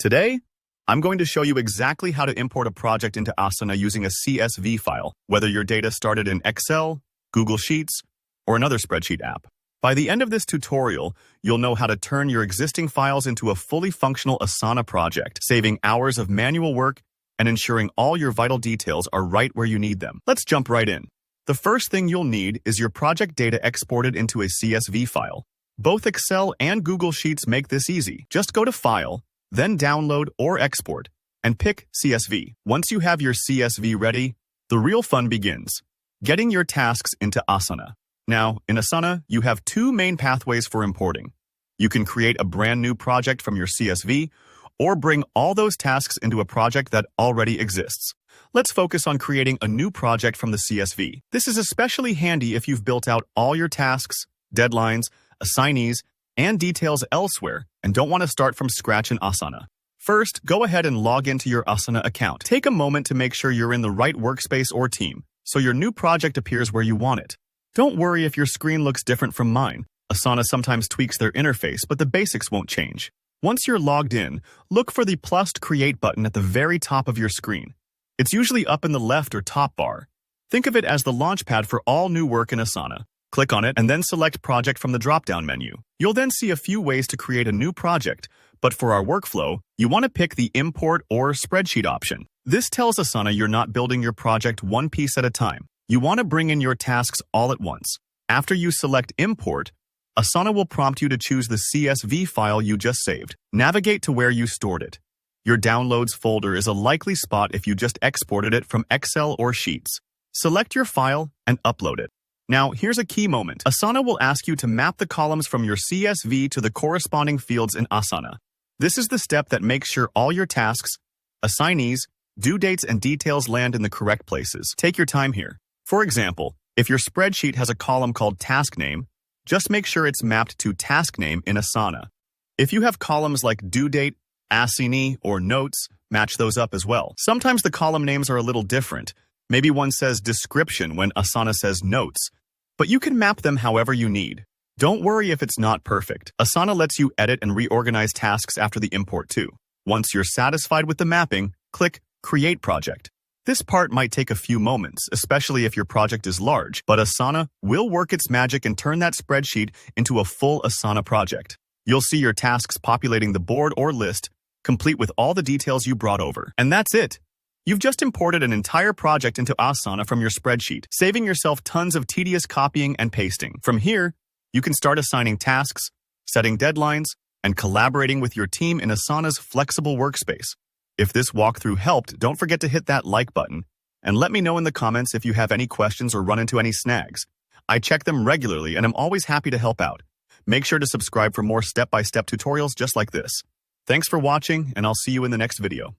Today, I'm going to show you exactly how to import a project into Asana using a CSV file, whether your data started in Excel, Google Sheets, or another spreadsheet app. By the end of this tutorial, you'll know how to turn your existing files into a fully functional Asana project, saving hours of manual work and ensuring all your vital details are right where you need them. Let's jump right in. The first thing you'll need is your project data exported into a CSV file. Both Excel and Google Sheets make this easy. Just go to File, then Download or Export, and pick CSV. Once you have your CSV ready, the real fun begins, getting your tasks into Asana. Now, in Asana, you have two main pathways for importing. You can create a brand new project from your CSV, or bring all those tasks into a project that already exists. Let's focus on creating a new project from the CSV. This is especially handy if you've built out all your tasks, deadlines, assignees, and details elsewhere and don't want to start from scratch in Asana. First, go ahead and log into your Asana account. Take a moment to make sure you're in the right workspace or team, so your new project appears where you want it. Don't worry if your screen looks different from mine. Asana sometimes tweaks their interface, but the basics won't change. Once you're logged in, look for the +Create button at the very top of your screen. It's usually up in the left or top bar. Think of it as the launchpad for all new work in Asana. Click on it and then select Project from the drop-down menu. You'll then see a few ways to create a new project, but for our workflow, you want to pick the Import or Spreadsheet option. This tells Asana you're not building your project one piece at a time. You want to bring in your tasks all at once. After you select Import, Asana will prompt you to choose the CSV file you just saved. Navigate to where you stored it. Your Downloads folder is a likely spot if you just exported it from Excel or Sheets. Select your file and upload it. Now, here's a key moment. Asana will ask you to map the columns from your CSV to the corresponding fields in Asana. This is the step that makes sure all your tasks, assignees, due dates, and details land in the correct places. Take your time here. For example, if your spreadsheet has a column called Task Name, just make sure it's mapped to Task Name in Asana. If you have columns like Due Date, Assignee, or Notes, match those up as well. Sometimes the column names are a little different. Maybe one says Description when Asana says Notes, but you can map them however you need. Don't worry if it's not perfect. Asana lets you edit and reorganize tasks after the import too. Once you're satisfied with the mapping, click Create Project. This part might take a few moments, especially if your project is large, but Asana will work its magic and turn that spreadsheet into a full Asana project. You'll see your tasks populating the board or list, complete with all the details you brought over. And that's it. You've just imported an entire project into Asana from your spreadsheet, saving yourself tons of tedious copying and pasting. From here, you can start assigning tasks, setting deadlines, and collaborating with your team in Asana's flexible workspace. If this walkthrough helped, don't forget to hit that like button, and let me know in the comments if you have any questions or run into any snags. I check them regularly and I'm always happy to help out. Make sure to subscribe for more step-by-step tutorials just like this. Thanks for watching, and I'll see you in the next video.